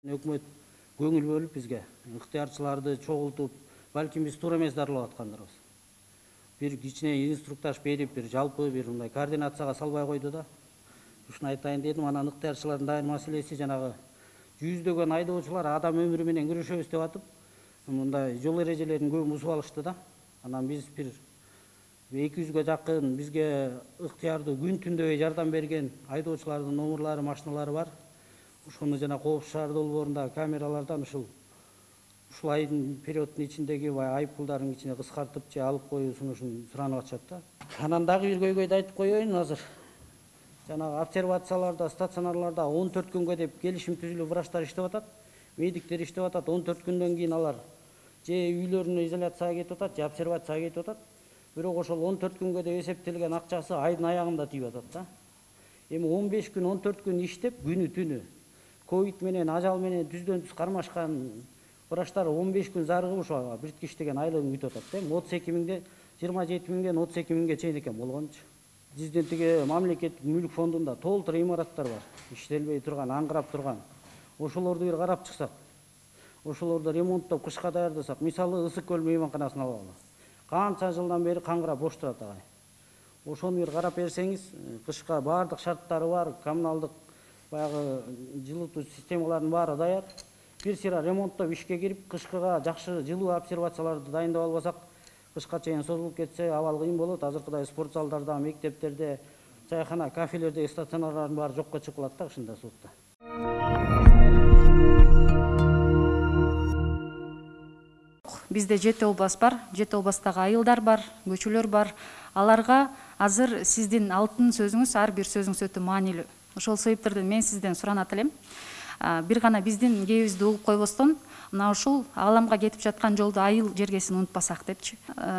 Өкмөт көңүл бөлүп бизге ыктыярчыларды чогултуп, балким биз туура эмес дарылап аткандарбыз. Бир кичине инструктаж берип, бир жалпы бир мындай координацияга салбай койду да. Ушуну айтайын дедим. Анан ыктыярчылардын дайыр маселеси жанагы жүздөгөн айдоочулар адам өмүрү менен күрөшөбүз деп атып, мындай жол эрежелерин көбүн бузуп алышты да. Анан биз бир 200ге жакын бизге ыктыярдуу күн түндөбөй жардам берген айдоочулардын номерлары, машиналары бар. Ошону жана Коопсуз шаар долбоорунда камералардан ушул айдын периоддун ичиндеги айыппулдардын ичине кыскартып же алып коюу сунушун суранып атышат да. Анан дагы бир көйгөйдү айтып коеюн азыр. Жанагы обсервацияларда, стационарларда 14 күнгө деп келишим түзүлүп врачтар иштеп атат, медиктер иштеп атат. 14 күндөн кийин алар же үйлөрүнө изоляцияга кетип атат, же обсервацияга кетип атат. Бирок ошол 14 күнгө деп эсептелген акчасы айдын аягында тийип атат да. Эми 15 күн, 14 күн иштеп, күнү түнү ковид менен, ажал менен түздөн түз кармашкан врачтар 15 күн зарыгып ошо биртке иштеген айлыгын күтүп атат. 32 миңден 27 миңден 32 миңге чейин экен болгончу. Биздин тиги мамлекеттик мүлк фондунда толтур имараттар бар, иштелбей турган, аңгырап турган. Ошолорду бир карап чыксак, ошолорду ремонттоп кышка даярдасак, мисалы Ысык көл мейманканасын алалы. Канча жылдан бери каңгырап бош турат агай. Ошону бир карап берсеңиз, кышка баардык шарттары бар, коммуналдык баягы жылытуу системаларынын баары даяр. Бир сыйра ремонттоп ишке кирип, кышкыга жакшы жылуу обсервацияларды дайындап албасак, кышка чейин созулуп кетсе абал кыйын болот. Азыркыдай спорт залдарда, мектептерде, чайхана, кафелерде стационарлардын баары жокко чыгып калат да ушундай суукта. Бизде 7 област бар, 7 областтагы айылдар бар, көчөлөр бар. Аларга азыр сиздин алтын сөзүңүз, ар бир сөзүңүз өтө маанилүү. Ошол себептерден мен сизден суранат элем. Бир гана биздин кээбизди угуп койбостон, мына ушул ааламга кетип жаткан жолду айыл жергесин унутпасак депчи.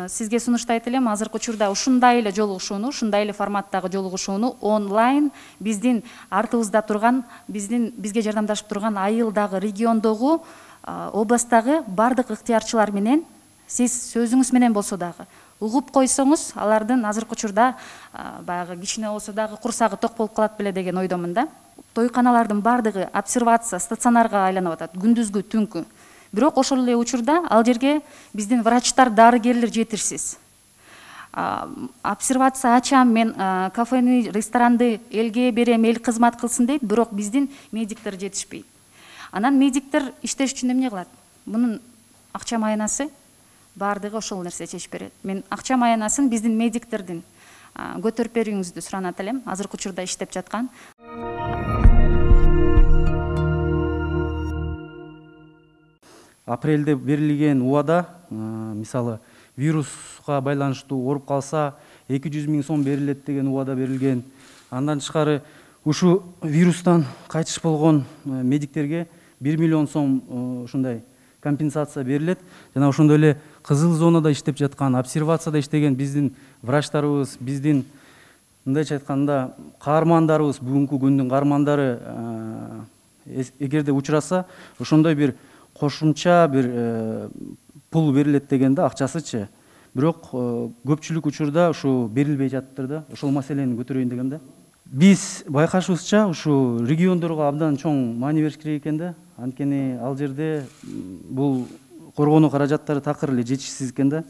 Сизге сунуштайт элем, азыркы учурда ушундай эле жолугушууну, ушундай эле форматтагы жолугушууну онлайн биздин артыбызда турган, бизге жардамдашып турган айылдагы, региондогу, областтагы бардык ыктыярчылар менен сиз сөзүңүз менен болсо дагы угуп койсоңуз, алардын азыркы учурда баягы кичине болсо дагы курсагы ток болуп калат беле деген ойдомун да. Тойканалардын бардыгы обсервация, стационарга айланып атат, күндүзгү, түнкү. Бирок ошол эле учурда ал жерге биздин врачтар, дарыгерлер жетишсиз. Обсервация ачам, мен кафени, ресторанды элге берем, эл кызмат кылсын дейт, бирок биздин медиктер жетишпейт. Анан медиктер иштеш үчүн эмне кылат? Мунун акча маянасы бардыгы ошол нерсе чечип берет. Мен акча маянасын биздин медиктердин көтөрүп берүүңүздү суранат элем, азыркы учурда иштеп жаткан. Апрелде берилген убада, мисалы, вируска байланыштуу ооруп калса 200 миң сом берилет деген убада берилген. Андан тышкары ушу вирустан кайтыш болгон медиктерге 1 миллион сом ушундай компенсация берилет. Жана ошондой эле кызыл зонада иштеп жаткан, обсервацияда иштеген биздин врачтарыбыз, биздин мындайча айтканда каармандарыбыз, бүгүнкү күндүн каармандары эгерде учураса, ошондой бир кошумча бир пул берилет дегенде акчасычы. Бирок көпчүлүк учурда ушу берилбей жатыптыр да. Ошол маселени көтөрөйүн дегем да. Биз байкашыбызча ушу региондорго абдан чоң маани бериш керек экен да. Анткени ал жерде бул коргонуу каражаттары такыр эле жетишсиз экен да.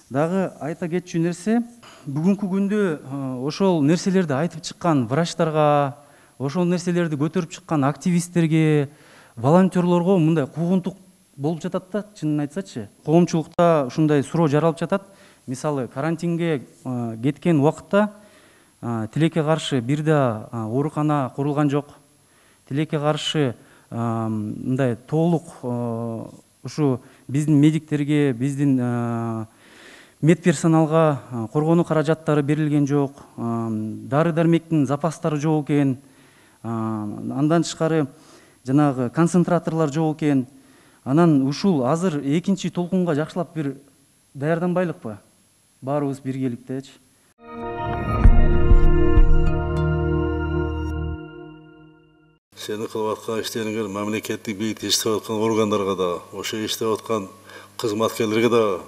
Дагы айта кетчү нерсе, бүгүнкү күндө ошол нерселерди айтып чыккан врачтарга, ошол нерселерди көтөрүп чыккан активисттерге, волонтерлорго мындай куугунтук болуп жатат да, чынын айтсачы. Коомчулукта ушундай суроо жаралып жатат. Мисалы, карантинге кеткен убакытта тилекке каршы бир да оорукана курулган жок. Тилекке каршы мындай толук ушу биздин медиктерге, биздин медперсоналга коргонуу каражаттары берилген жок. Дары дармектин запастары жок экен. Андан тышкары жанагы концентраторлор жок экен. Анан ушул азыр экинчи толкунга жакшылап бир даярданбайлыкпы? Баарыбыз биргеликтечи. Сени кылып аткан иштериңер мамлекеттик бийикте иштеп аткан органдарга да, ошо иштеп аткан кызматкерлерге да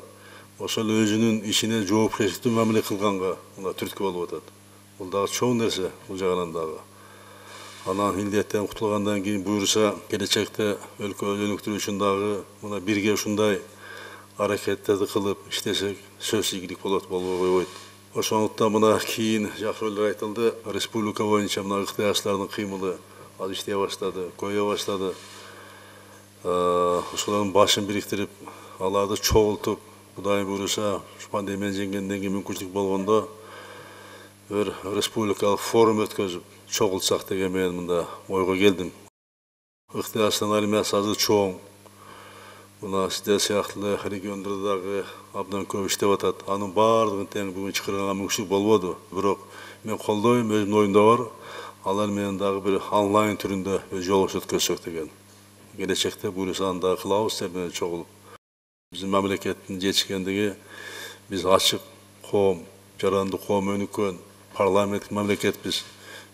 ошол өзүнүн ишине жоопкерчиликтүү мамиле кылганга түрткү болуп атат. Бул дагы чоң нерсе бул жагынан дагы. Анан илдеттен кутулгандан кийин буюрса келечекте өлкө өнүктүрүү үчүн дагы мына бирге ушундай аракеттерди кылып иштесек сөзсүз ийгилик болот, болбой койбойт. Ошондуктан мына кийин жакшы ойлор айтылды. Республика боюнча мына ыктыярчылардын кыймылы аз иштей баштады, көбөйө баштады. Ошолордун башын бириктирип, аларды чогултуп, Кудай буюрса, пандемияны жеңгенден кийин мүмкүнчүлүк болгондо бир республикалык форум өткөзүп, чогултсак деген мен мында ойго келдим. Ыктыярчылардын армиясы азыр чоң. Мына сиздер сыяктуу региондордо дагы абдан көп иштеп атат. Анын баардыгын тең бүгүн чакырганга мүмкүнчүлүк болбоду. Бирок мен колдойм, өзүмдүн оюмда бар. Алар менен дагы бир онлайн түрүндө жолугуш өткөзсөк деген. Келечекте буюрса аны дагы кылабыз силер менен чогулуп. Биздин мамлекеттин жетишкендиги биз ачык коом, жарандуу коом өнүккөн парламенттик мамлекетпиз.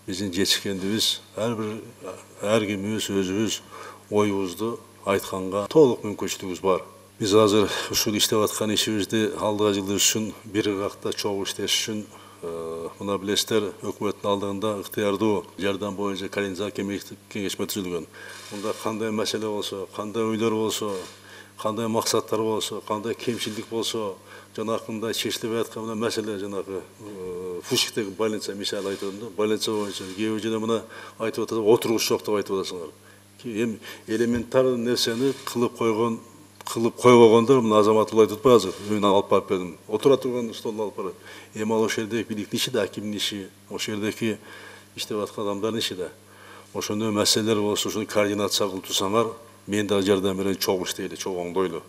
Биздин жетишкендигибиз ар кимибиз өзүбүз оюбузду айтканга толук мүмкүнчүлүгүбүз бар. Биз азыр ушул иштеп аткан ишибизди алдыга жылдыр үчүн бир ыргакта чогуу иштеш үчүн мына билесиздер, өкмөттүн алдыгында ыктыярдуу жардам боюнча координациялык кеңешме түзүлгөн. Мында кандай маселе болсо, кандай ойлор болсо, кандай максаттар болсо, кандай кемчилдик болсо, жанакындай чечилбей аткан мына маселе жанагы Фушиктеги больница мисалы айтып атам да, больница боюнча кээ бир жерде мына айтып атат, отургуч жок деп айтып атасыңар. Эми элементар нерсени кылып койбогондор мына азамат айтып атпайбы азыр, мен алып барып бердим. Отура турган столду алып барып. Эми ал ошол жердеги бийликтин иши да, акимдин иши, ошол жердеги иштеп аткан адамдардын иши да. Ошондой маселелер болсо, ушуну координация кылып турсаңар, мен дагы жардам берейин, чогуу иштейли, чогуу оңдойлу.